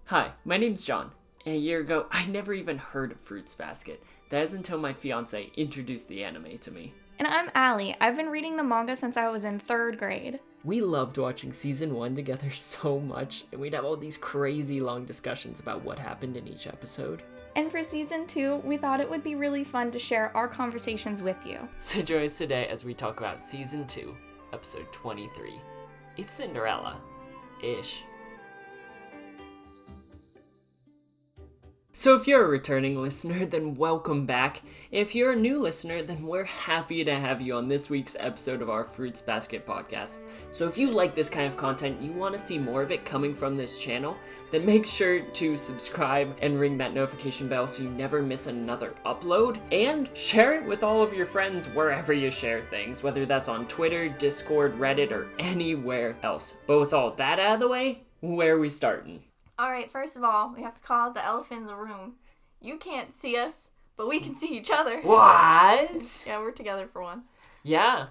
Hi, my name's John. A year ago, I never even heard of Fruits Basket. That is until my fiancée introduced the anime to me. And I'm Allie. I've been reading the manga since I was in 3rd grade. We loved watching season 1 together so much, and we'd have all these crazy long discussions about what happened in each episode. And for season 2, we thought it would be really fun to share our conversations with you. So join us today as we talk about season 2, episode 23. It's Cinderella-ish. So if you're a returning listener, then welcome back. If you're a new listener, then we're happy to have you on this week's episode of our Fruits Basket podcast. So if you like this kind of content, you want to see more of it coming from this channel, then make sure to subscribe and ring that notification bell so you never miss another upload. And share it with all of your friends wherever you share things, whether that's on Twitter, Discord, Reddit, or anywhere else. But with all that out of the way, where are we starting? Alright, first of all, we have to call out the elephant in the room. You can't see us, but we can see each other. What? Yeah, we're together for once. Yeah,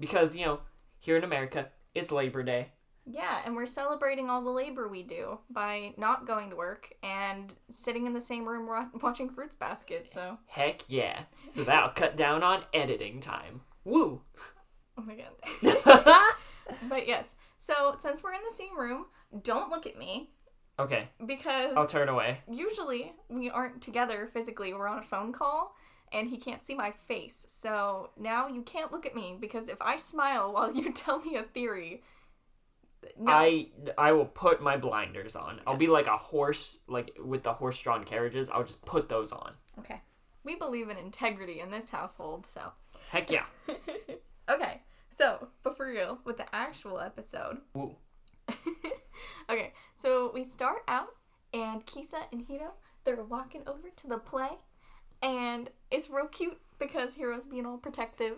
because, here in America, it's Labor Day. Yeah, and we're celebrating all the labor we do by not going to work and sitting in the same room watching Fruits Basket, so... Heck yeah. So that'll cut down on editing time. Woo! Oh my god. But yes, so since we're in the same room, don't look at me. Okay. Because I'll turn away. Usually we aren't together physically. We're on a phone call and he can't see my face. So now you can't look at me because if I smile while you tell me a theory, no. I will put my blinders on. I'll be like a horse, like with the horse-drawn carriages. I'll just put those on. Okay. We believe in integrity in this household, so. Heck yeah. Okay. So, but for real, with the actual episode. Woo. Okay, so we start out, and Kisa and Hiro, they're walking over to the play, and it's real cute because Hiro's being all protective.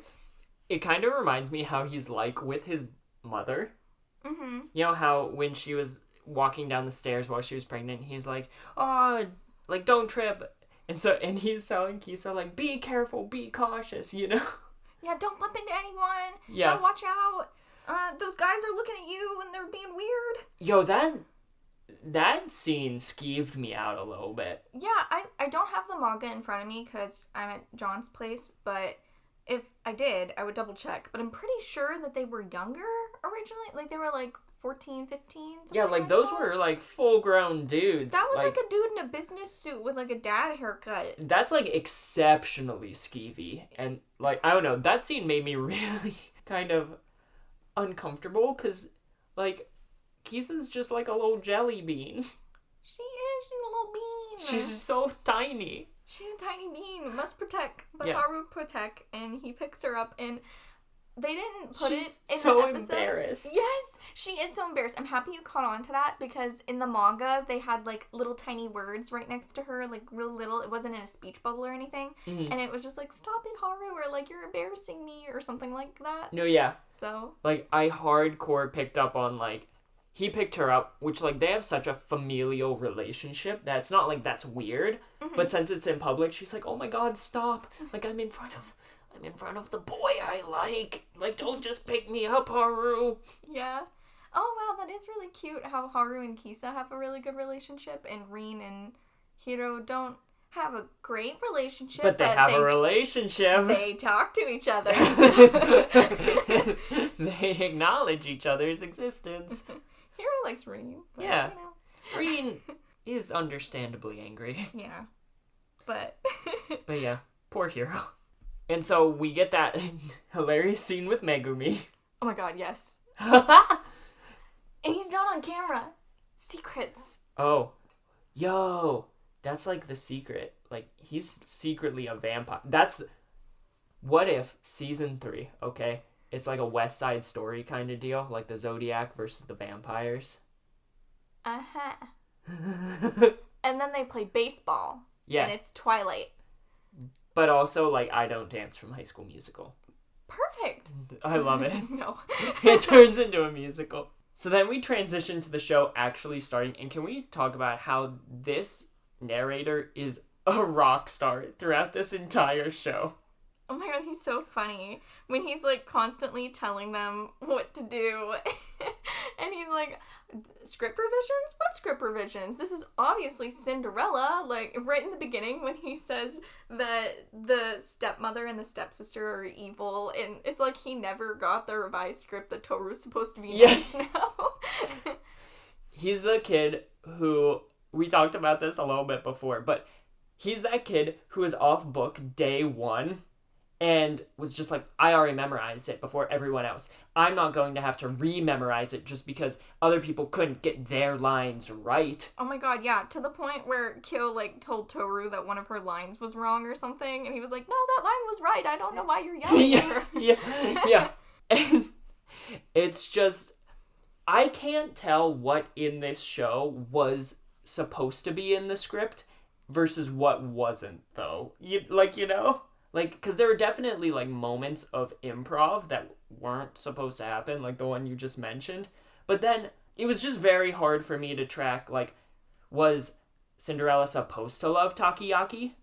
It kind of reminds me how he's like with his mother. Mm-hmm. You know how when she was walking down the stairs while she was pregnant, he's like, oh, like, don't trip. And he's telling Kisa, like, be careful, be cautious, Yeah, don't bump into anyone. Yeah. Gotta watch out. Those guys are looking at you and they're being weird. Yo, that scene skeeved me out a little bit. Yeah, I don't have the manga in front of me because I'm at John's place, but if I did, I would double check. But I'm pretty sure that they were younger originally. Like, they were like 14, 15, yeah, like those were like full-grown dudes. That was like a dude in a business suit with like a dad haircut. That's like exceptionally skeevy. And like, I don't know, that scene made me really kind of uncomfortable because like Kisa's just like a little jelly bean. She's a little bean. She's so tiny. She's a tiny bean. Must protect, but yeah. Haru protect, and he picks her up, and they didn't put She's it in so the episode. Embarrassed. Yes, she is so embarrassed. I'm happy you caught on to that because in the manga they had like little tiny words right next to her, like real little. It wasn't in a speech bubble or anything, and it was just like "Stop it, Haru," or like "You're embarrassing me," or something like that. No, yeah. So like I hardcore picked up on like he picked her up, which like they have such a familial relationship that it's not like that's weird, but since it's in public, she's like, "Oh my god, stop! Like I'm in front of the boy I like. Like, don't just pick me up, Haru." Yeah. Oh, wow, that is really cute how Haru and Kisa have a really good relationship, and Rin and Hiro don't have a great relationship. But they have a relationship. They talk to each other. They acknowledge each other's existence. Hiro likes Rin. But, yeah. Rin is understandably angry. Yeah. But yeah, poor Hiro. And so we get that hilarious scene with Megumi. Oh my god, yes. And he's not on camera. Secrets. Oh. Yo. That's like the secret. Like, he's secretly a vampire. What if season 3, okay? It's like a West Side Story kind of deal. Like the Zodiac versus the vampires. Uh-huh. And then they play baseball. Yeah. And it's Twilight. But also, like, I Don't Dance from High School Musical. Perfect. I love it. No. It turns into a musical. So then we transition to the show actually starting. And can we talk about how this narrator is a rock star throughout this entire show? Oh my god, he's so funny. When he's, like, constantly telling them what to do. And he's like, script revisions? What script revisions? This is obviously Cinderella. Like, right in the beginning when he says that the stepmother and the stepsister are evil. And it's like he never got the revised script that Tohru's supposed to be nice now. He's the kid who, we talked about this a little bit before, but he's that kid who was off book day one. And was just like, I already memorized it before everyone else. I'm not going to have to re-memorize it just because other people couldn't get their lines right. Oh my god, yeah. To the point where Kyo, like, told Tohru that one of her lines was wrong or something. And he was like, no, that line was right. I don't know why you're yelling at her. Yeah. And it's just, I can't tell what in this show was supposed to be in the script versus what wasn't, though. You know? Like, because there were definitely, like, moments of improv that weren't supposed to happen, like the one you just mentioned. But then it was just very hard for me to track, like, was Cinderella supposed to love Takoyaki?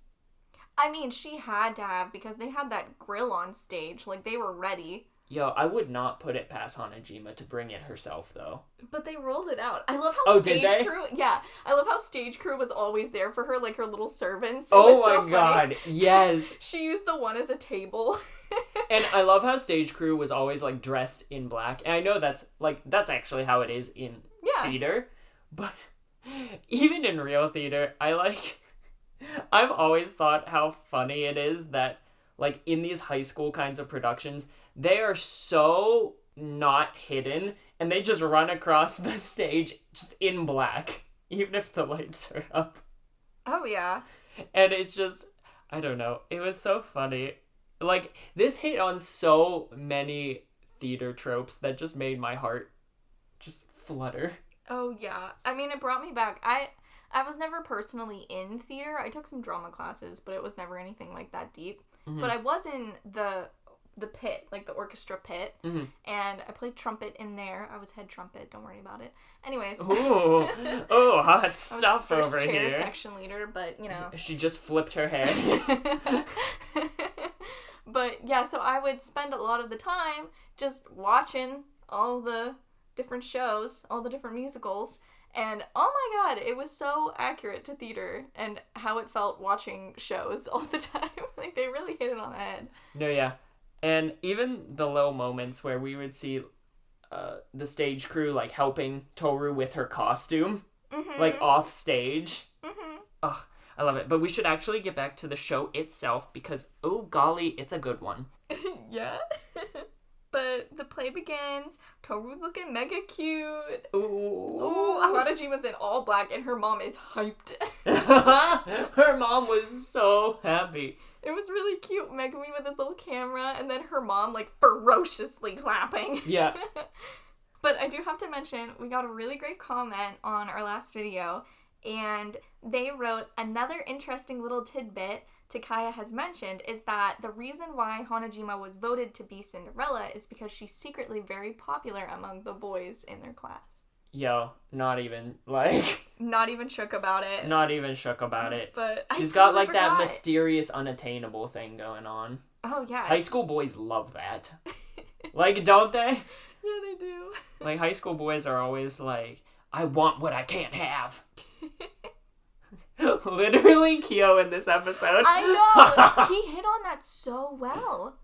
I mean, she had to have, because they had that grill on stage. Like, they were ready. Yo, I would not put it past Hanajima to bring it herself, though. But they rolled it out. I love how did they? crew... Yeah, I love how stage crew was always there for her, like her little servants. Oh my god, yes. She used the one as a table. And I love how stage crew was always, like, dressed in black. And I know that's actually how it is in theater. But even in real theater, I've always thought how funny it is that, like, in these high school kinds of productions, they are so not hidden, and they just run across the stage just in black, even if the lights are up. Oh, yeah. And it's just, I don't know, it was so funny. Like, this hit on so many theater tropes that just made my heart just flutter. Oh, yeah. I mean, it brought me back. I was never personally in theater. I took some drama classes, but it was never anything like that deep. Mm-hmm. But I was in the pit, like the orchestra pit, mm-hmm. and I played trumpet in there. I was head trumpet, don't worry about it. Anyways. Ooh, hot stuff over here. I was first chair section leader, but, you know. She just flipped her head. But, yeah, so I would spend a lot of the time just watching all the different shows, all the different musicals, and oh my god, it was so accurate to theater and how it felt watching shows all the time. Like, they really hit it on the head. No, yeah. And even the little moments where we would see the stage crew, like, helping Tohru with her costume, mm-hmm. like, off stage. Mm-hmm. Ugh, I love it. But we should actually get back to the show itself because, oh golly, it's a good one. Yeah. But the play begins. Tohru's looking mega cute. Ooh. Hanajima's in all black and her mom is hyped. Her mom was so happy. It was really cute. Megumi with his little camera and then her mom, like, ferociously clapping. Yeah. But I do have to mention, we got a really great comment on our last video, and they wrote, another interesting little tidbit Takaya has mentioned is that the reason why Hanajima was voted to be Cinderella is because she's secretly very popular among the boys in their class. Yo, not even shook about it. Not even shook about it. But she's got, like, that mysterious, unattainable thing going on. Oh, yeah. High school boys love that. Like, don't they? Yeah, they do. Like, high school boys are always like, I want what I can't have. Literally Kyo in this episode. I know! He hit on that so well.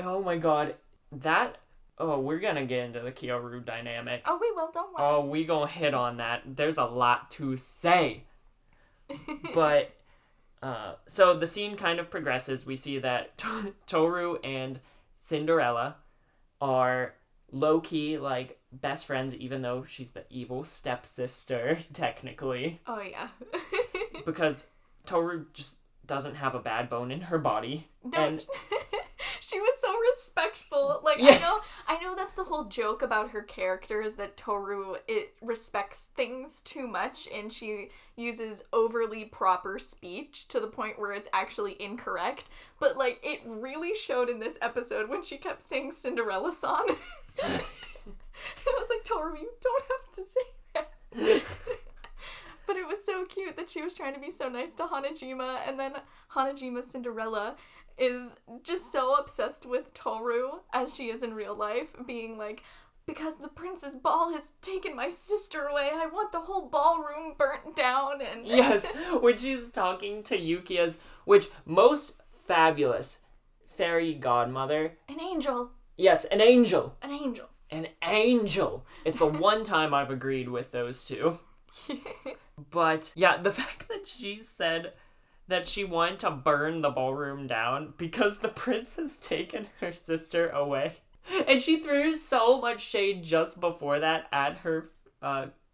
Oh my god. We're gonna get into the Kyoru dynamic. Oh, we will, don't worry. Oh, we gonna hit on that. There's a lot to say. But, so the scene kind of progresses. We see that Tohru and Cinderella are low-key, like, best friends, even though she's the evil stepsister, technically. Oh, yeah. Because Tohru just doesn't have a bad bone in her body. No, and she was so respectful. Like, yes. I know that's the whole joke about her character is that Tohru, it respects things too much and she uses overly proper speech to the point where it's actually incorrect. But, like, it really showed in this episode when she kept saying Cinderella song. I was like, Tohru, you don't have to say that. But it was so cute that she was trying to be so nice to Hanajima, and then Hanajima Cinderella is just so obsessed with Tohru as she is in real life, being like, because the prince's ball has taken my sister away, I want the whole ballroom burnt down. And yes, when she's talking to Yuki as, which most fabulous fairy godmother. An angel. Yes, an angel. An angel. An angel. It's the one time I've agreed with those two. But yeah, the fact that she said that she wanted to burn the ballroom down because the prince has taken her sister away. And she threw so much shade just before that at her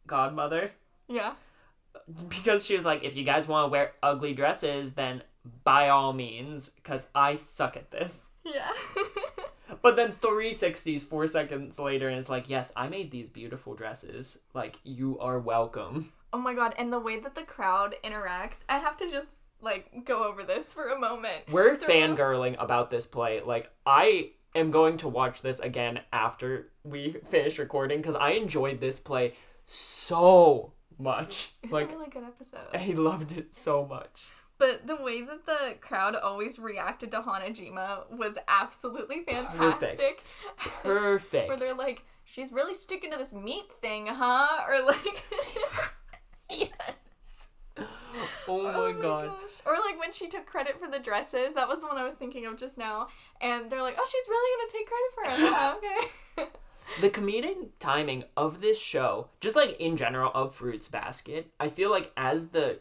godmother. Yeah. Because she was like, if you guys want to wear ugly dresses, then by all means, because I suck at this. Yeah. But then 360s 4 seconds later, and it's like, yes, I made these beautiful dresses. Like, you are welcome. Oh my god, and the way that the crowd interacts, I have to just, like, go over this for a moment. We're fangirling about this play. Like, I am going to watch this again after we finish recording, because I enjoyed this play so much. It's like, a really good episode. I loved it so much. But the way that the crowd always reacted to Hanajima was absolutely fantastic. Perfect. Where they're like, she's really sticking to this meat thing, huh? Or like... Yes. Oh my god. Gosh. Or like when she took credit for the dresses. That was the one I was thinking of just now. And they're like, oh, she's really gonna take credit for it. Oh, okay. The comedic timing of this show, just like in general of Fruits Basket, I feel like as the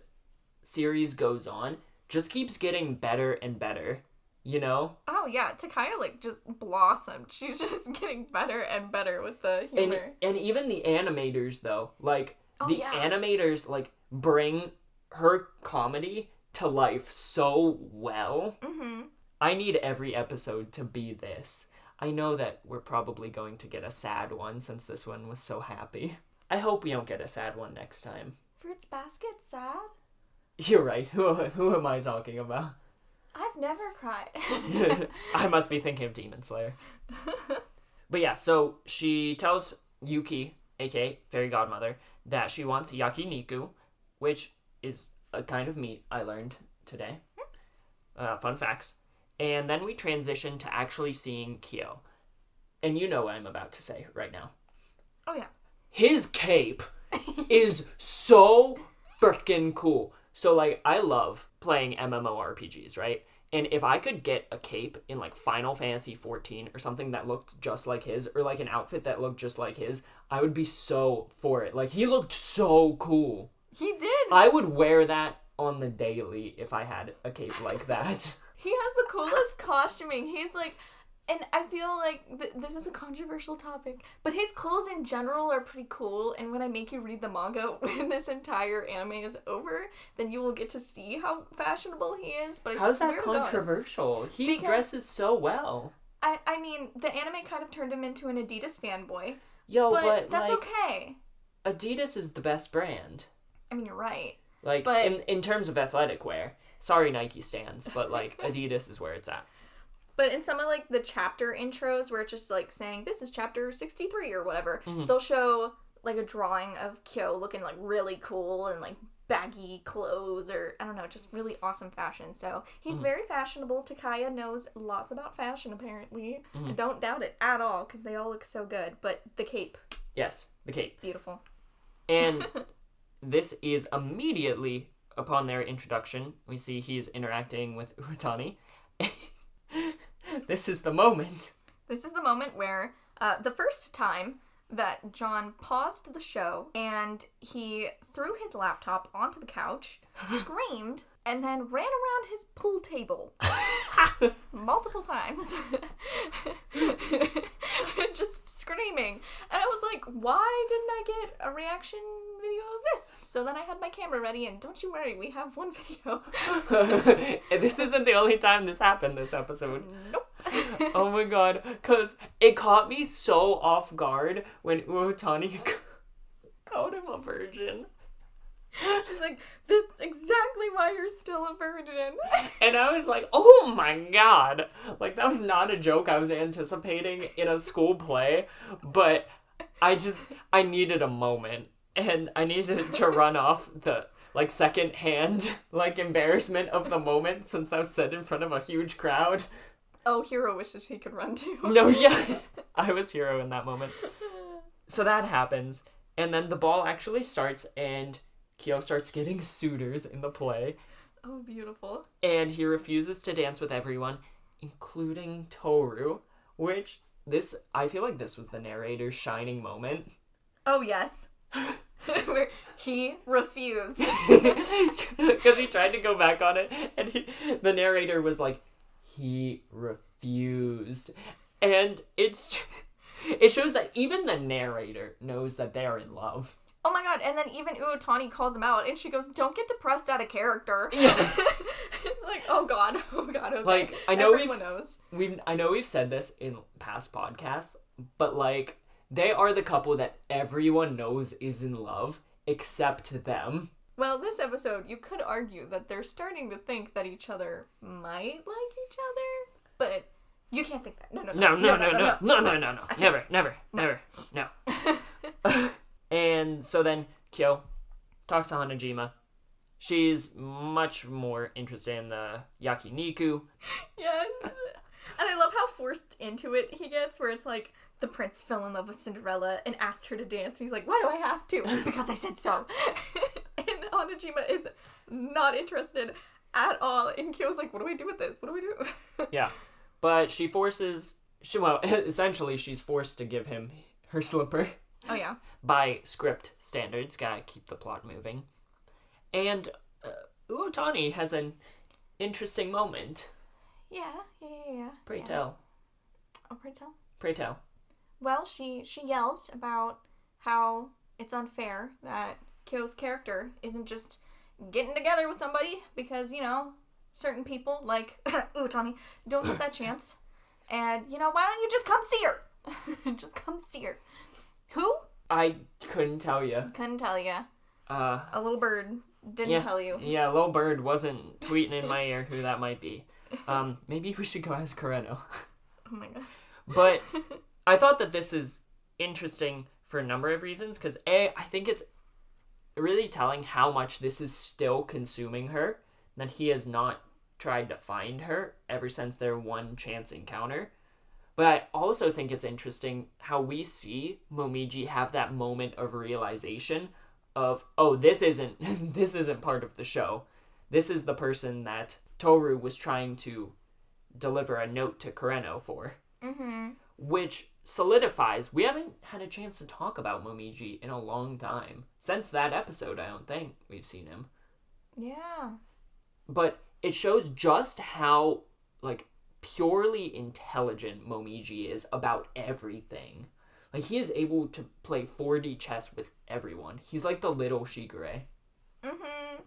series goes on, just keeps getting better and better, you know? Oh yeah, Takaya like just blossomed. She's just getting better and better with the humor. And even the animators though, like yeah. animators like bring her comedy to life so well. Mm-hmm. I need every episode to be this. I know that we're probably going to get a sad one since this one was so happy. I hope we don't get a sad one next time. Fruits Basket sad? You're right. Who am I talking about? I've never cried. I must be thinking of Demon Slayer. But yeah, so she tells Yuki, aka Fairy Godmother, that she wants yakiniku, which is a kind of meat I learned today. Fun facts. And then we transition to actually seeing Kyo. And you know what I'm about to say right now. Oh yeah. His cape is so freaking cool. So, like, I love playing MMORPGs, right? And if I could get a cape in, like, Final Fantasy XIV or something that looked just like his, or, like, an outfit that looked just like his, I would be so for it. Like, he looked so cool. He did. I would wear that on the daily if I had a cape like that. He has the coolest costuming. He's, like... And I feel like this is a controversial topic, but his clothes in general are pretty cool, and when I make you read the manga when this entire anime is over, then you will get to see how fashionable he is, but I How's swear that to God, controversial? He dresses so well. I mean, the anime kind of turned him into an Adidas fanboy. Yo, but that's like, okay. Adidas is the best brand. I mean, you're right. Like, but... in terms of athletic wear. Sorry, Nike stans, but, like, Adidas is where it's at. But in some of, like, the chapter intros where it's just, like, saying, this is chapter 63 or whatever, they'll show, like, a drawing of Kyo looking, like, really cool and, like, baggy clothes or, I don't know, just really awesome fashion. So he's very fashionable. Takaya knows lots about fashion, apparently. I don't doubt it at all because they all look so good. But the cape. Yes, the cape. Beautiful. And this is immediately upon their introduction. We see he's interacting with Uotani. This is the moment. This is the moment where the first time that John paused the show and he threw his laptop onto the couch, screamed, and then ran around his pool table multiple times. Just screaming. And I was like, why didn't I get a reaction video of this? So then I had my camera ready, and don't you worry, we have one video. And this isn't the only time this happened this episode. Nope. Oh my god, because it caught me so off guard when Uotani called him a virgin. She's like, that's exactly why you're still a virgin. And I was like, oh my god. Like, that was not a joke I was anticipating in a school play, but I needed a moment, and I needed to run off like second-hand like embarrassment of the moment since that was said in front of a huge crowd. Oh, Hiro wishes he could run too. No, yeah. I was Hiro in that moment. So that happens, and then the ball actually starts, and Kyo starts getting suitors in the play. Oh, beautiful. And he refuses to dance with everyone, including Tohru, which I feel like this was the narrator's shining moment. Oh, yes. Where he refused. Because he tried to go back on it, and the narrator was like, he refused. And it shows that even the narrator knows that they are in love. Oh my god, and then even Uotani calls him out, and she goes, don't get depressed out of character. Yeah. It's like, oh god, okay. Like, I know everyone knows. I know we've said this in past podcasts, but like, they are the couple that everyone knows is in love, except them. Well, this episode, you could argue that they're starting to think that each other might like each other, but you can't think that. No. Never. And so then Kyo talks to Hanajima. She's much more interested in the yakiniku. Yes. And I love how forced into it he gets, where it's like, the prince fell in love with Cinderella and asked her to dance. And he's like, why do I have to? Because I said so. And Hanajima is not interested at all. And Kyo's like, what do I do with this? What do we do? Yeah. But essentially she's forced to give him her slipper. Oh, yeah. By script standards. Gotta keep the plot moving. And Uotani has an interesting moment. Yeah. Pray tell. Oh, pray tell? Pray tell. Well, she yells about how it's unfair that Kyo's character isn't just getting together with somebody because, certain people, like Uotani, don't get that chance. And, why don't you just come see her? Just come see her. Who? I couldn't tell you. Couldn't tell you. A little bird didn't tell you. Yeah, a little bird wasn't tweeting in my ear who that might be. Maybe we should go ask Kureno. Oh my god. But I thought that this is interesting for a number of reasons, because I think it's really telling how much this is still consuming her, that he has not tried to find her ever since their one chance encounter. But I also think it's interesting how we see Momiji have that moment of realization of, oh, this isn't part of the show. This is the person that Tohru was trying to deliver a note to Kureno for. Mm-hmm. Which solidifies, we haven't had a chance to talk about Momiji in a long time. Since that episode, I don't think we've seen him. Yeah. But it shows just how, purely intelligent Momiji is about everything. He is able to play 4D chess with everyone. He's like the little Shigure. Mm-hmm.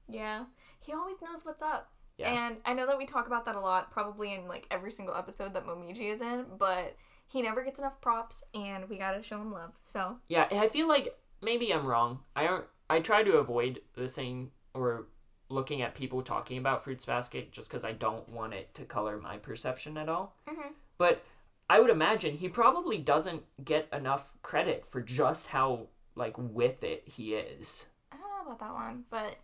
Yeah. He always knows what's up. Yeah. And I know that we talk about that a lot, probably in, every single episode that Momiji is in, but he never gets enough props, and we gotta show him love, so. Yeah, I feel like maybe I'm wrong. I try to avoid saying or looking at people talking about Fruits Basket just because I don't want it to color my perception at all. Mm-hmm. But I would imagine he probably doesn't get enough credit for just how, with it he is. I don't know about that one, but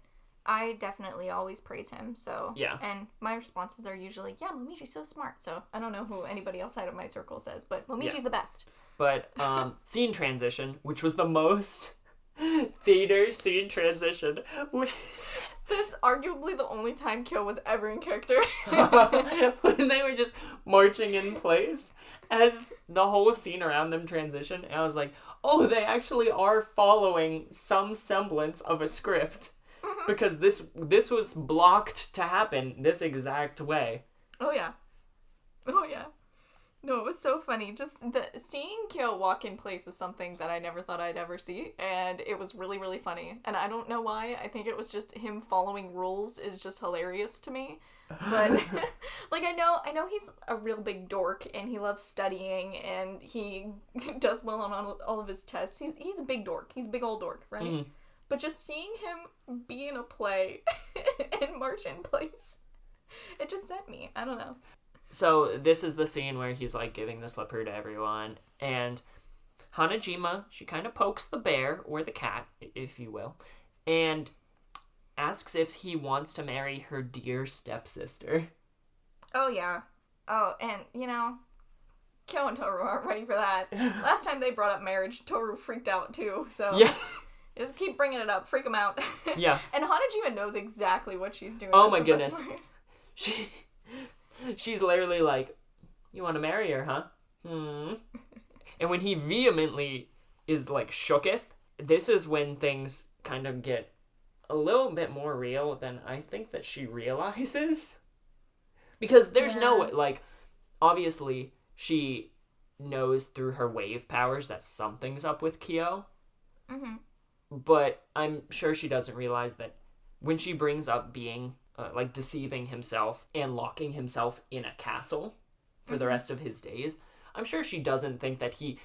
I definitely always praise him, so. Yeah. And my responses are usually, yeah, Momiji's so smart, so I don't know who anybody outside of my circle says, but Momiji's the best. But, scene transition, which was the most theater scene transition. This arguably the only time Kyo was ever in character. When they were just marching in place as the whole scene around them transitioned, and I was like, oh, they actually are following some semblance of a script. Because this was blocked to happen this exact way. Oh yeah. No, it was so funny. Just seeing Kyo walk in place is something that I never thought I'd ever see, and it was really, really funny. And I don't know why. I think it was just him following rules is just hilarious to me. But I know he's a real big dork, and he loves studying, and he does well on all of his tests. He's a big dork. He's a big old dork, right? Mm. But just seeing him be in a play and march in place, it just sent me. I don't know. So this is the scene where he's giving the slipper to everyone, and Hanajima, she kind of pokes the bear, or the cat, if you will, and asks if he wants to marry her dear stepsister. Oh, yeah. Oh, and, Kyo and Tohru aren't ready for that. Last time they brought up marriage, Tohru freaked out, too, so... Yeah. Just keep bringing it up. Freak him out. Yeah. And Hanajima knows exactly what she's doing. Oh, my goodness. She's literally like, you want to marry her, huh? And when he vehemently is, like, shooketh, this is when things kind of get a little bit more real than I think that she realizes. Because there's no, like, obviously, she knows through her wave powers that something's up with Kyo. Mm-hmm. But I'm sure she doesn't realize that when she brings up being, like, deceiving himself and locking himself in a castle for the rest of his days, I'm sure she doesn't think that he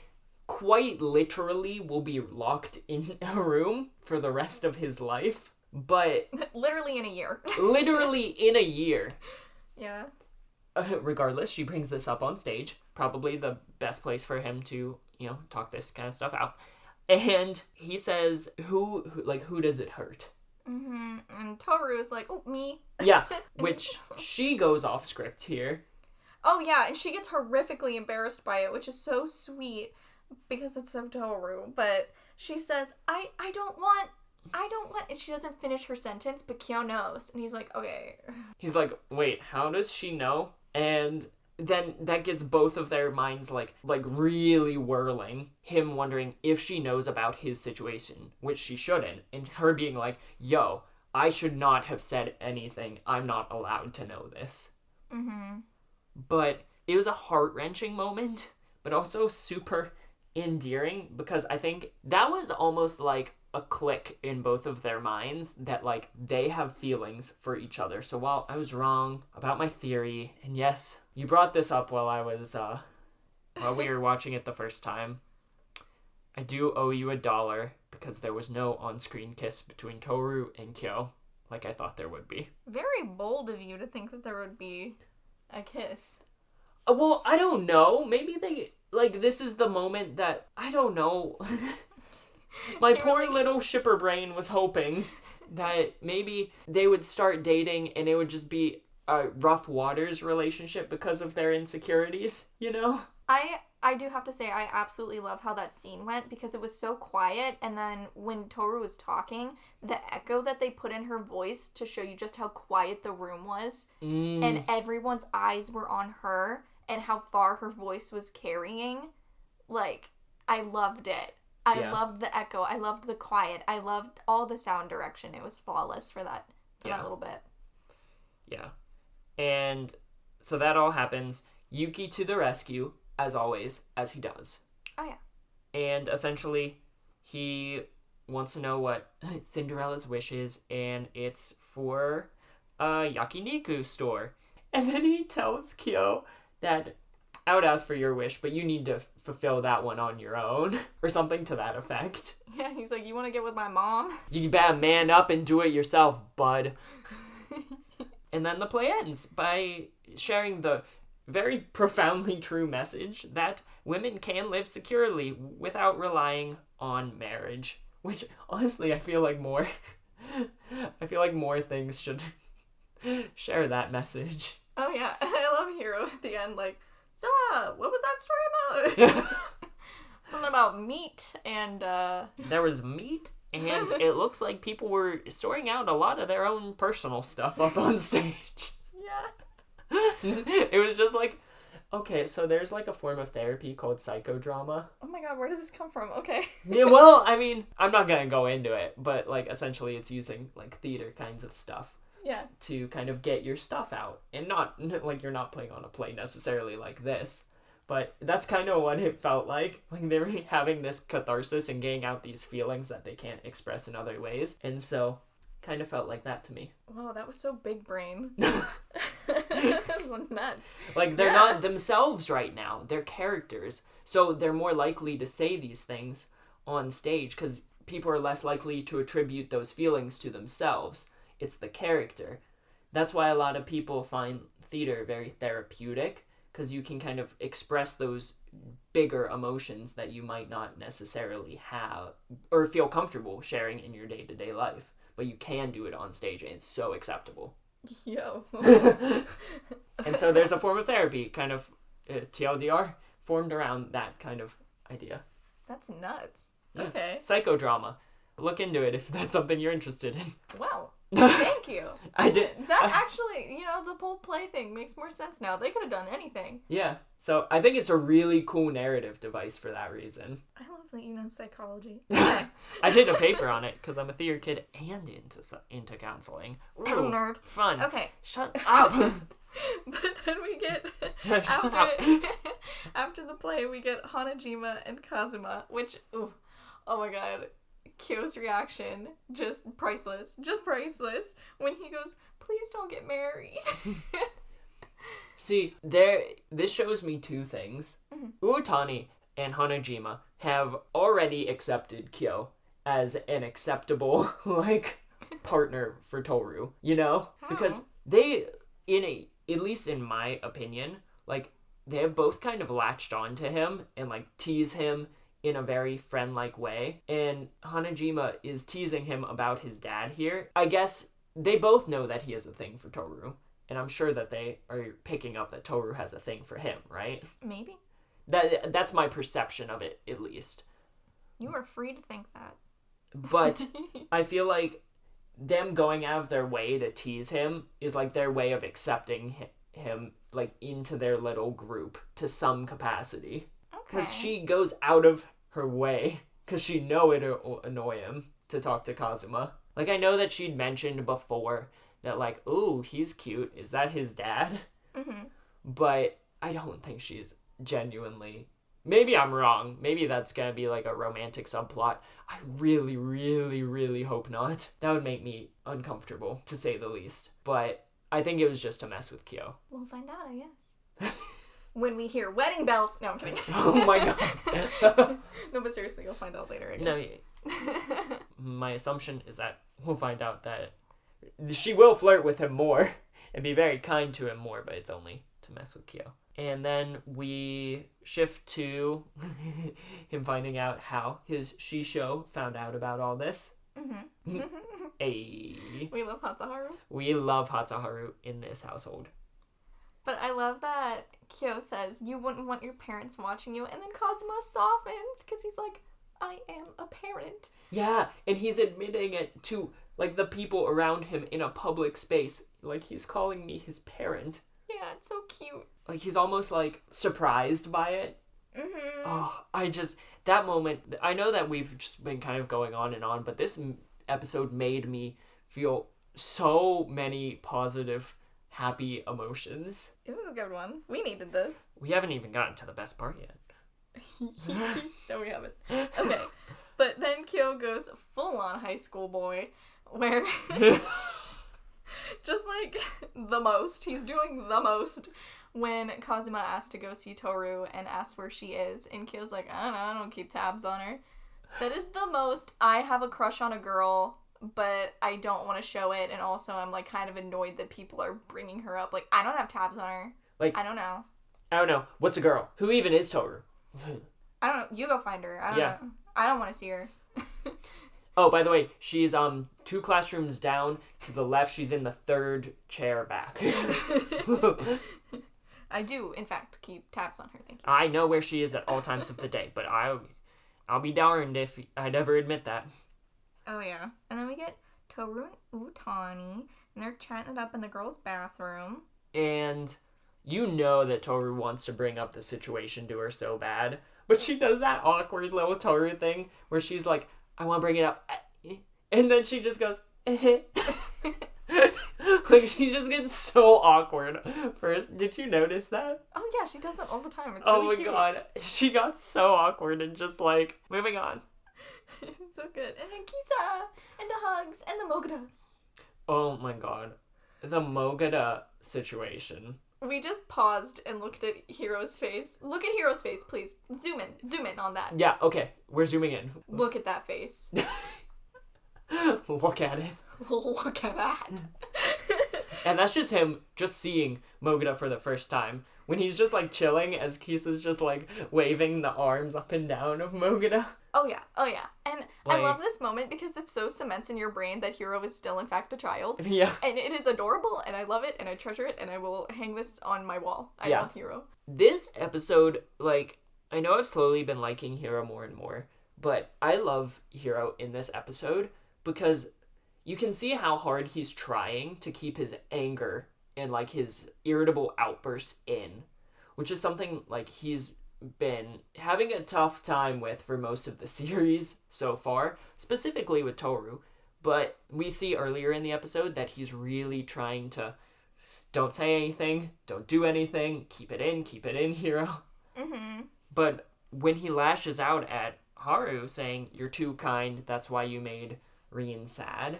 quite literally will be locked in a room for the rest of his life. But... literally in a year. Literally in a year. Yeah. Regardless, she brings this up on stage. Probably the best place for him to, talk this kind of stuff out. And he says, who does it hurt? Mm-hmm. And Tohru is like, oh, me. Yeah, which she goes off script here. Oh, yeah, and she gets horrifically embarrassed by it, which is so sweet because it's so Tohru. But she says, I don't want, and she doesn't finish her sentence, but Kyo knows. And he's like, okay. He's like, wait, how does she know? And then that gets both of their minds, like really whirling. Him wondering if she knows about his situation, which she shouldn't. And her being like, yo, I should not have said anything. I'm not allowed to know this. Mm-hmm. But it was a heart-wrenching moment, but also super endearing, because I think that was almost like a click in both of their minds that, like, they have feelings for each other. So while I was wrong about my theory, and yes, you brought this up while I was, while we were watching it the first time, I do owe you $1 because there was no on-screen kiss between Tohru and Kyo, like I thought there would be. Very bold of you to think that there would be a kiss. Well, I don't know. Maybe they, like, this is the moment that, I don't know. My poor little shipper brain was hoping that maybe they would start dating and it would just be a rough waters relationship because of their insecurities, I do have to say, I absolutely love how that scene went because it was so quiet, and then when Tohru was talking, the echo that they put in her voice to show you just how quiet the room was, and everyone's eyes were on her, and how far her voice was carrying, like, I loved it. I loved the echo. I loved the quiet. I loved all the sound direction. It was flawless for that little bit. Yeah. And so that all happens. Yuki to the rescue, as always, as he does. Oh, yeah. And essentially, he wants to know what Cinderella's wish is, and it's for a yakiniku store. And then he tells Kyo that I would ask for your wish, but you need to fulfill that one on your own, or something to that effect. Yeah, he's like, you want to get with my mom? You better man up and do it yourself, bud. And then the play ends by sharing the very profoundly true message that women can live securely without relying on marriage. Which, honestly, I feel like more things should share that message. Oh, yeah. I love Hiro at the end, like, so, what was that story about? Something about meat and, There was meat, and it looks like people were sorting out a lot of their own personal stuff up on stage. Yeah. It was just like, okay, so there's like a form of therapy called psychodrama. Oh my god, where did this come from? Okay. Yeah, well, I mean, I'm not gonna go into it, but, like, essentially it's using, like, theater kinds of stuff. Yeah. To kind of get your stuff out. And not, like, you're not playing on a play necessarily like this. But that's kind of what it felt like. Like, they were having this catharsis and getting out these feelings that they can't express in other ways. And so, kind of felt like that to me. Whoa, that was so big brain. That was nuts. Like, they're not themselves right now. They're characters. So they're more likely to say these things on stage because people are less likely to attribute those feelings to themselves. It's the character. That's why a lot of people find theater very therapeutic, because you can kind of express those bigger emotions that you might not necessarily have or feel comfortable sharing in your day-to-day life. but you can do it on stage, and it's so acceptable. Yo. And so there's a form of therapy, kind of TLDR, formed around that kind of idea. That's nuts. Yeah. Okay. Psychodrama. Look into it if that's something you're interested in. Well, thank you. I did. That actually, the whole play thing makes more sense now. They could have done anything. Yeah. So I think it's a really cool narrative device for that reason. I love that you know psychology. I did a paper on it because I'm a theory kid and into counseling. Ooh, Nerd. Fun. Okay. Shut up. But then we get after the play, we get Hanajima and Kazuma, which oh my god, Kyo's reaction just priceless when he goes, "Please don't get married." See, this shows me two things. Mm-hmm. Uotani and Hanajima have already accepted Kyo as an acceptable partner for Tohru, How? Because they at least in my opinion, they have both kind of latched on to him and tease him in a very friend-like way. And Hanajima is teasing him about his dad here. I guess they both know that he has a thing for Tohru. And I'm sure that they are picking up that Tohru has a thing for him, right? Maybe. That's my perception of it, at least. You are free to think that. But I feel like them going out of their way to tease him is their way of accepting him into their little group to some capacity. Because she goes out of her way because she know it'll annoy him to talk to Kazuma. I know that she'd mentioned before that ooh, he's cute, is that his dad? Mm-hmm. But I don't think she's genuinely, maybe I'm wrong, maybe that's gonna be a romantic subplot. I really, really, really hope not. That would make me uncomfortable, to say the least. But I think it was just to mess with Kyo. We'll find out, I guess. When we hear wedding bells. No, I'm kidding. Oh my god. No, but seriously, you'll find out later, I No, guess. my assumption is that we'll find out that she will flirt with him more and be very kind to him more, but it's only to mess with Kyo. And then we shift to him finding out how his shisho found out about all this. Mm-hmm. Hey. We love Hatsuharu. We love Hatsuharu in this household. But I love that Kyo says, "You wouldn't want your parents watching you," and then Kazuma softens because he's like, "I am a parent." Yeah, and he's admitting it to the people around him in a public space. He's calling me his parent. Yeah, it's so cute. He's almost surprised by it. Mm-hmm. Oh, that moment, I know that we've just been kind of going on and on, but this episode made me feel so many positive, happy emotions. It was a good one. We needed this. We haven't even gotten to the best part yet. No, we haven't. Okay. But then Kyo goes full on high school boy, where just the most, he's doing the most when Kazuma asks to go see Tohru and asks where she is, and Kyo's like, "I don't know, I don't keep tabs on her." That is the most, I have a crush on a girl, but I don't want to show it, and also I'm kind of annoyed that people are bringing her up. I don't have tabs on her. I don't know. I don't know. What's a girl? Who even is Tohru? I don't know. You go find her. I don't know. I don't want to see her. Oh, by the way, she's 2 classrooms down to the left. She's in the 3rd chair back. I do, in fact, keep tabs on her. Thank you. I know where she is at all times of the day, but I'll be darned if I'd ever admit that. Oh yeah, and then we get Tohru and Uotani, and they're chatting it up in the girls' bathroom. And you know that Tohru wants to bring up the situation to her so bad, but she does that awkward little Tohru thing where she's like, "I want to bring it up," and then she just goes, she just gets so awkward first. Did you notice that? Oh yeah, she does that all the time. It's really cute. God, she got so awkward and just moving on. So good. And then Kisa, and the hugs, and the Mogata. Oh my god, the Mogata situation. We just paused and looked at Hiro's face. Look at Hiro's face, please. Zoom in on that. Yeah, okay, we're zooming in. Look at that face. Look at it. Look at that. And that's just him just seeing Mogura for the first time. When he's just, like, chilling as Kisa's just, like, waving the arms up and down of Mogura. Oh, yeah. And I love this moment because it so cements in your brain that Hiro is still, in fact, a child. Yeah. And it is adorable, and I love it, and I treasure it, and I will hang this on my wall. I love Hiro. This episode, like, I know I've slowly been liking Hiro more and more, but I love Hiro in this episode because you can see how hard he's trying to keep his anger and, like, his irritable outbursts in, which is something, like, he's been having a tough time with for most of the series so far, specifically with Tohru. But we see earlier in the episode that he's really trying to don't say anything, don't do anything, keep it in, Hiro. Mm-hmm. But when he lashes out at Haru saying, "You're too kind, that's why you made Rin sad,"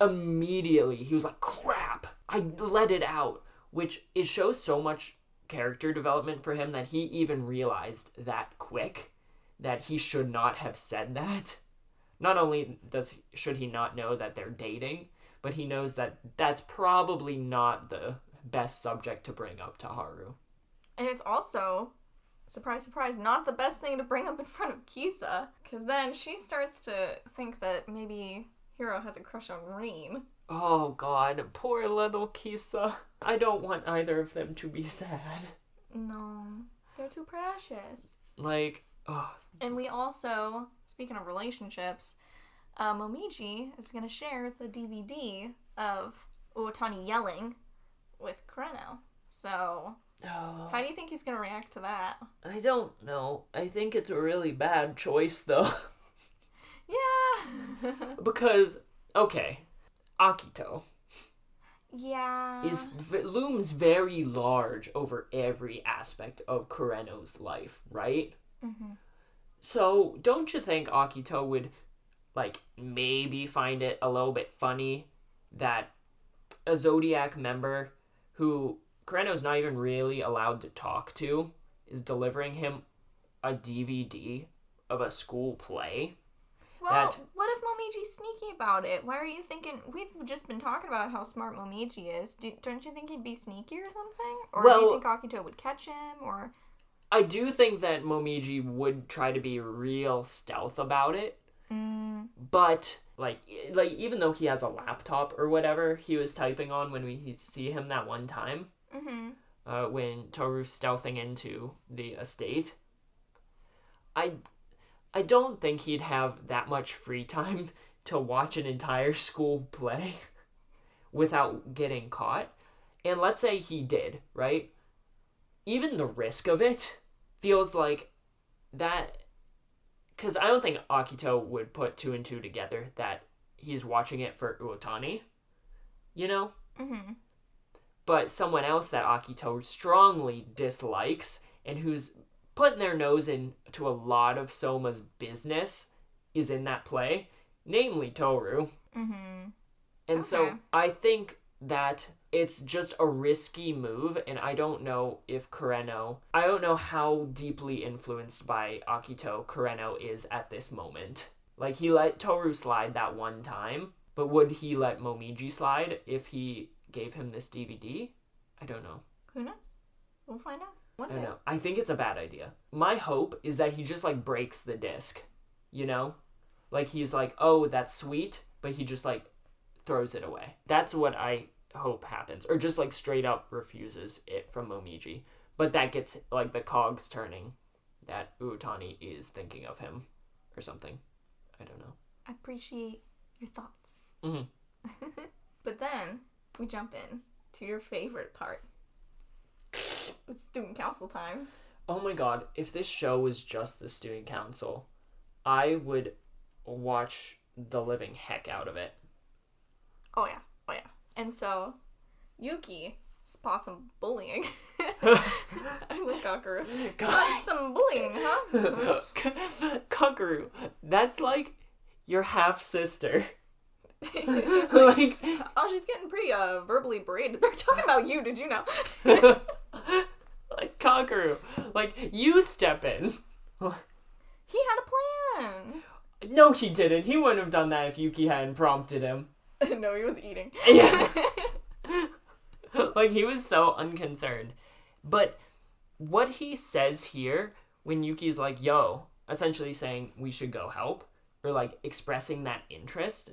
immediately he was like, "Crap, I let it out," which it shows so much character development for him that he even realized that quick that he should not have said that. Not only should he not know that they're dating, but he knows that that's probably not the best subject to bring up to Haru. And it's also, surprise, surprise, not the best thing to bring up in front of Kisa, because then she starts to think that maybe Hiro has a crush on Rin. Oh god, poor little Kisa. I don't want either of them to be sad. No, they're too precious. Like, oh. And we also, speaking of relationships, Momiji is going to share the DVD of Uotani yelling with Kureno. So, how do you think he's going to react to that? I don't know. I think it's a really bad choice, though. Yeah. Because, okay, Akito. Yeah. Looms very large over every aspect of Kureno's life, right? Mm-hmm. So, don't you think Akito would, like, maybe find it a little bit funny that a Zodiac member who Kureno's not even really allowed to talk to is delivering him a DVD of a school play? Well, what if Momiji's sneaky about it? Why are you thinking... We've just been talking about how smart Momiji is. Don't you think he'd be sneaky or something? Or do you think Akito would catch him? Or... I do think that Momiji would try to be real stealth about it. But, like, even though he has a laptop or whatever he was typing on when we see him that one time, when Tohru's stealthing into the estate, I don't think he'd have that much free time to watch an entire school play without getting caught. And let's say he did, right? Even the risk of it feels like that... Because I don't think Akito would put 2 and 2 together that he's watching it for Uotani, you know? Mm-hmm. But someone else that Akito strongly dislikes and who's putting their nose into a lot of Soma's business is in that play, namely Tohru. Mm-hmm. And so I think that it's just a risky move, and I don't know if Kureno... I don't know how deeply influenced by Akito Kureno is at this moment. Like, he let Tohru slide that one time, but would he let Momiji slide if he gave him this DVD? I don't know. Who knows? We'll find out one day. I don't know. I think it's a bad idea. My hope is that he just, like, breaks the disc, you know? Like, he's like, oh, that's sweet, but he just, like, throws it away. That's what I hope happens. Or just, like, straight up refuses it from Momiji. But that gets, like, the cogs turning that Uotani is thinking of him or something. I don't know. I appreciate your thoughts. Mm-hmm. But then we jump in to your favorite part. It's student council time. Oh my god, if this show was just the student council, I would watch the living heck out of it. Oh yeah. And so, Yuki spot some bullying. I'm like Kakaru. Spot some bullying, huh? Kakaru, that's like your half-sister. Like, oh, she's getting pretty verbally berated. They're talking about you, did you know? Like, Kakaru, like, you step in. He had a plan. No, he didn't. He wouldn't have done that if Yuki hadn't prompted him. No, he was eating. Yeah. Like, he was so unconcerned. But what he says here, when Yuki's like, yo, essentially saying we should go help, or like expressing that interest,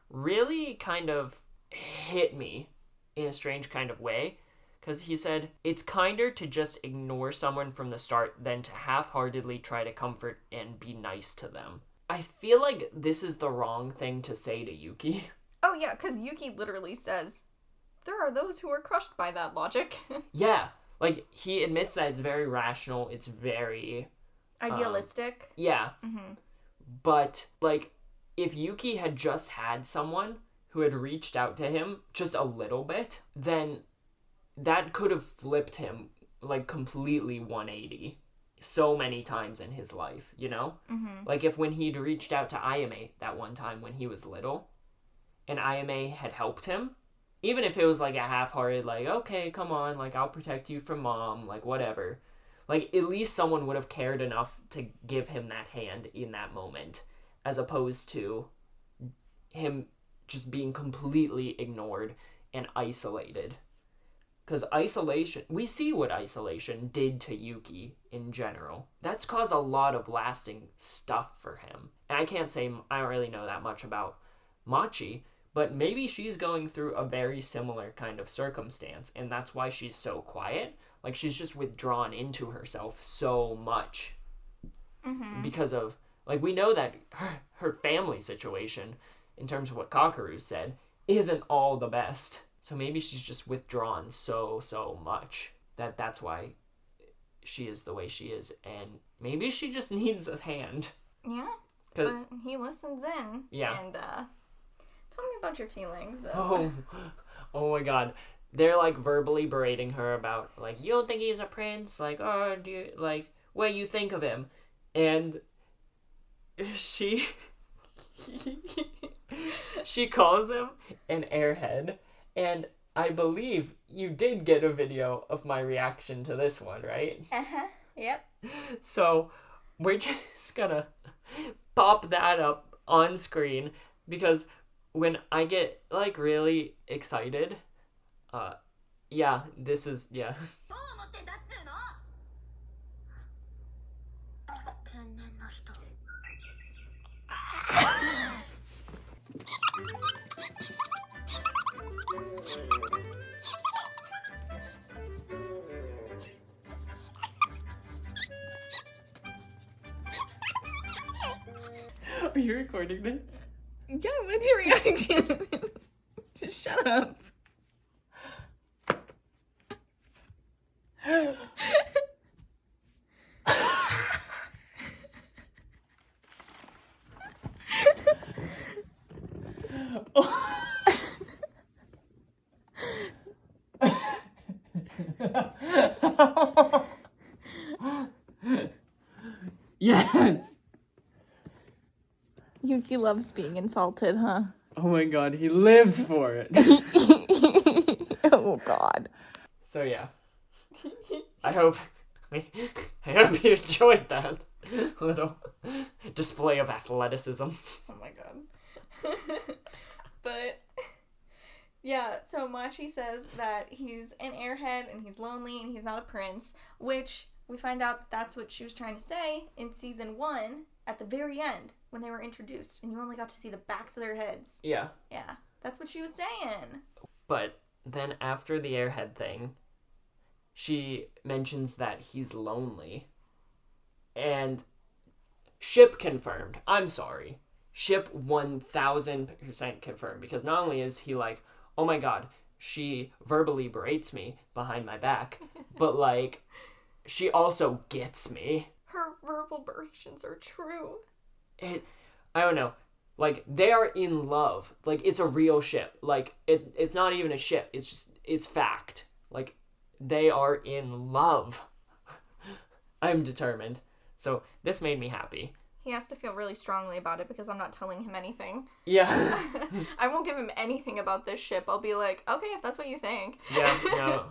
really kind of hit me in a strange kind of way. Because he said, it's kinder to just ignore someone from the start than to half-heartedly try to comfort and be nice to them. I feel like this is the wrong thing to say to Yuki. Oh yeah, because Yuki literally says, there are those who are crushed by that logic. Yeah, like, he admits that it's very rational, it's very... idealistic. Yeah. Mm-hmm. But, like, if Yuki had just had someone who had reached out to him just a little bit, then that could have flipped him, like, completely 180 so many times in his life, you know? Mm-hmm. Like, if when he'd reached out to Ayame that one time when he was little, and Ayame had helped him, even if it was, like, a half-hearted, like, okay, come on, like, I'll protect you from mom, like, whatever. Like, at least someone would have cared enough to give him that hand in that moment, as opposed to him just being completely ignored and isolated. Because isolation, we see what isolation did to Yuki in general. That's caused a lot of lasting stuff for him. And I can't say, I don't really know that much about Machi, but maybe she's going through a very similar kind of circumstance, and that's why she's so quiet. Like, she's just withdrawn into herself so much. Mm-hmm. Because of, like, we know that her family situation, in terms of what Kakaru said, isn't all the best. So maybe she's just withdrawn so much that that's why she is the way she is. And maybe she just needs a hand. Yeah, but he listens in. Yeah. And, tell me about your feelings. Oh my god. They're, like, verbally berating her about, like, you don't think he's a prince? Like, oh, do you, like, what do you think of him? And she calls him an airhead. And I believe you did get a video of my reaction to this one, right? Uh-huh. Yep. So we're just gonna pop that up on screen, because when I get, like, really excited, yeah, this is, yeah. Are you recording this? Yeah, what's your reaction? Just shut up. Yes! Yuki loves being insulted, huh? Oh my god, he lives for it. Oh god. So yeah. I hope you enjoyed that little display of athleticism. Oh my god. But yeah, so Machi says that he's an airhead and he's lonely and he's not a prince, which we find out that that's what she was trying to say in season 1 at the very end when they were introduced and you only got to see the backs of their heads. Yeah. Yeah, that's what she was saying. But then after the airhead thing, she mentions that he's lonely. And ship confirmed. I'm sorry. Ship 1000% confirmed. Because not only is he like, oh my god, she verbally berates me behind my back, but, like, she also gets me. Her verbal berations are true. I don't know. Like, they are in love. Like, it's a real ship. Like, it's not even a ship. It's fact. Like, they are in love. I'm determined. So, this made me happy. He has to feel really strongly about it because I'm not telling him anything. Yeah. I won't give him anything about this ship. I'll be like, okay, if that's what you think. Yeah, no.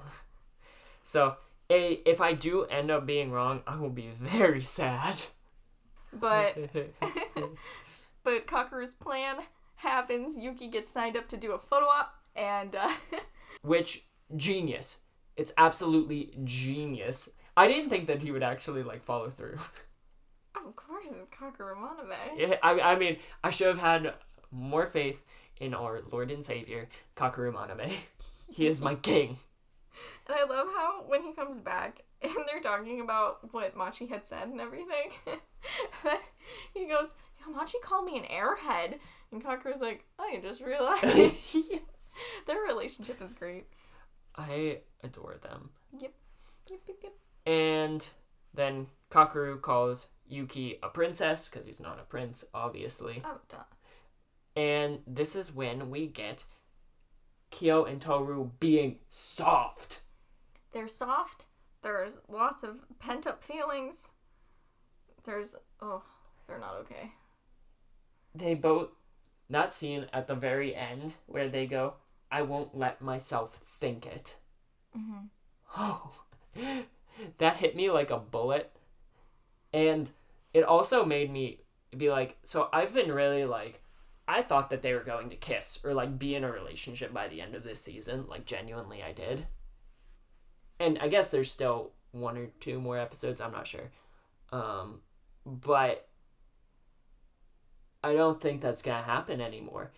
So, if I do end up being wrong, I will be very sad. But Kakaru's plan happens. Yuki gets signed up to do a photo op, and which, genius. It's absolutely genius. I didn't think that he would actually, like, follow through. Of course, it's Kyoru Manabe. Yeah, I mean, I should have had more faith in our Lord and Savior, Kyoru Manabe. He is my king. And I love how when he comes back and they're talking about what Machi had said and everything, he goes, yeah, Machi called me an airhead. And Kakuru's like, I just realized. Yes. Their relationship is great. I adore them. Yep. And then Kyoru calls Yuki a princess, because he's not a prince, obviously. Oh, duh. And this is when we get Kyo and Tohru being soft. They're soft. There's lots of pent-up feelings. They're not okay. They both, that scene at the very end where they go, I won't let myself think it. Mm-hmm. Oh, that hit me like a bullet. And it also made me be like, so I've been really like, I thought that they were going to kiss or like be in a relationship by the end of this season. Like genuinely I did. And I guess there's still 1 or 2 more episodes, I'm not sure. But I don't think that's gonna happen anymore.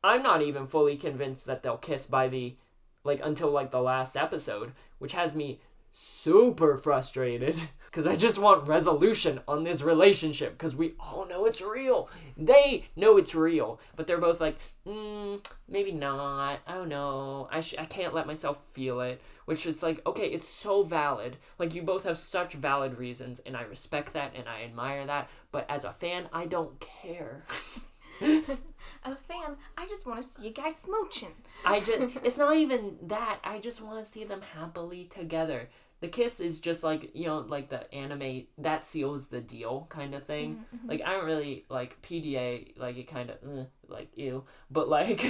I'm not even fully convinced that they'll kiss by the, like, until, like, the last episode, which has me super frustrated, because I just want resolution on this relationship, because we all know it's real. They know it's real, but they're both like, maybe not, I don't know, I can't let myself feel it, which it's like, okay, it's so valid, like, you both have such valid reasons, and I respect that, and I admire that, but as a fan, I don't care. As a fan, I just want to see you guys smooching. It's not even that. I just want to see them happily together. The kiss is just like, you know, like the anime, that seals the deal kind of thing. Mm-hmm. Like, I don't really, like, PDA, like, it kind of, like, ew. But, like,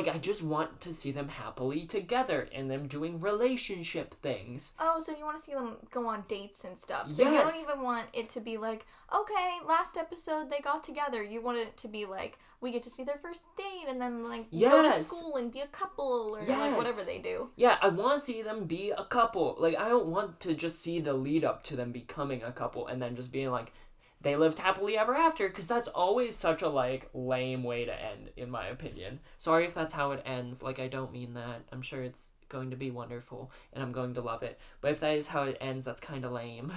I just want to see them happily together and them doing relationship things. Oh, so you want to see them go on dates and stuff. Yes. So you don't even want it to be like, okay, last episode they got together. You want it to be like, we get to see their first date and then, like, go to school and be a couple or, like, whatever they do. Yeah, I want to see them be a couple. Like, I don't want to just see the lead up to them becoming a couple and then just being like, they lived happily ever after, because that's always such a, like, lame way to end, in my opinion. Sorry if that's how it ends. Like, I don't mean that. I'm sure it's going to be wonderful, and I'm going to love it. But if that is how it ends, that's kind of lame.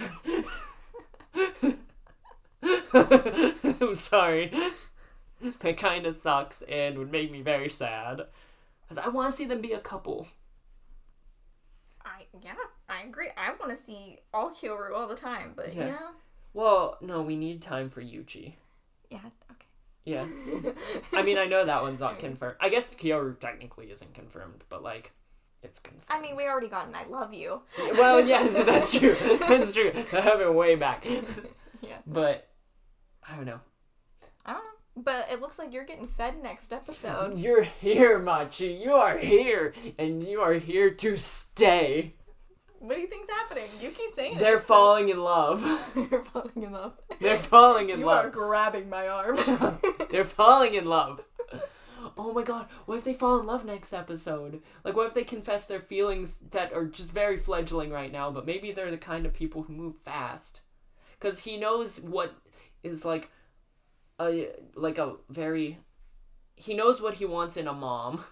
I'm sorry. That kind of sucks and would make me very sad. Because I want to see them be a couple. I agree. I want to see all Kyoru all the time, but, you know... Well, no, we need time for Yuchi. Yeah, okay. Yeah. I mean, I know that one's not confirmed. I guess Kyoru technically isn't confirmed, but, like, it's confirmed. I mean, we already got an I love you. Well, yes, that's true. That's true. That happened way back. Yeah. But, I don't know. But it looks like you're getting fed next episode. You're here, Machi. You are here. And you are here to stay. What do you think's happening? Yuki's saying They're falling in love. They're falling in love. They're falling in love. You are grabbing my arm. They're falling in love. Oh my god, what if they fall in love next episode? Like, what if they confess their feelings that are just very fledgling right now, but maybe they're the kind of people who move fast? Because he knows what is, like, he knows what he wants in a mom.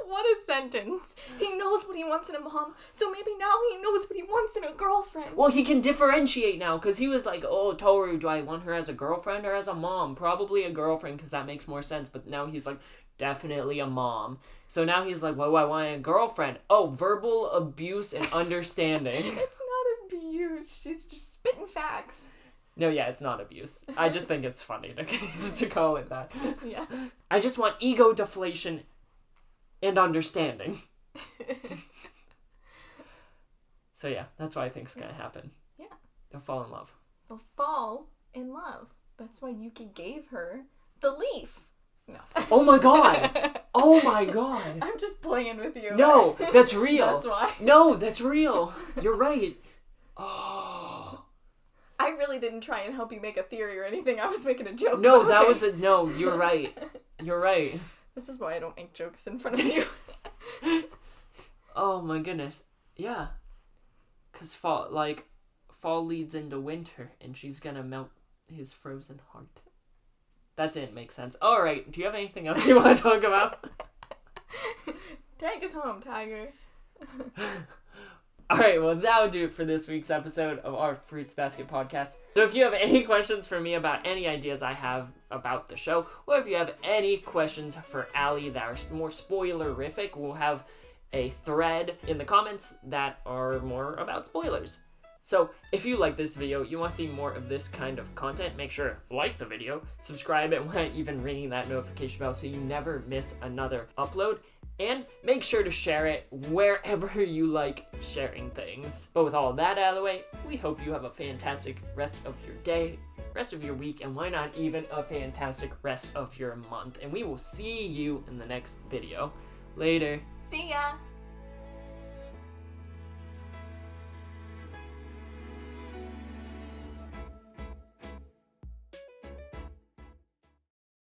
What a sentence. He knows what he wants in a mom, so maybe now he knows what he wants in a girlfriend. Well, he can differentiate now, because he was like, oh, Tohru, do I want her as a girlfriend or as a mom? Probably a girlfriend, because that makes more sense, but now he's like, definitely a mom. So now he's like, what do I want in a girlfriend? Oh, verbal abuse and understanding. It's not abuse, she's just spitting facts. No, yeah, it's not abuse. I just think it's funny to call it that. Yeah. I just want ego deflation and understanding. So yeah, that's what I think is gonna happen. Yeah. They'll fall in love. They'll fall in love. That's why Yuki gave her the leaf. No. Oh my god! Oh my god! I'm just playing with you. No, that's real. That's why. No, that's real. You're right. Oh. I really didn't try and help you make a theory or anything. I was making a joke. No, okay. that was no, you're right. You're right. This is why I don't make jokes in front of you. Oh my goodness. Yeah. Because fall leads into winter, and she's gonna melt his frozen heart. That didn't make sense. Alright, do you have anything else you want to talk about? Take us home, Tiger. Alright, well, that'll do it for this week's episode of our Fruits Basket podcast. So if you have any questions for me about any ideas I have about the show, or if you have any questions for Allie that are more spoilerific, we'll have a thread in the comments that are more about spoilers. So if you like this video, you want to see more of this kind of content, make sure to like the video, subscribe, and even ringing that notification bell so you never miss another upload. And make sure to share it wherever you like sharing things. But with all of that out of the way, we hope you have a fantastic rest of your day, rest of your week, and why not even a fantastic rest of your month. And we will see you in the next video. Later. See ya!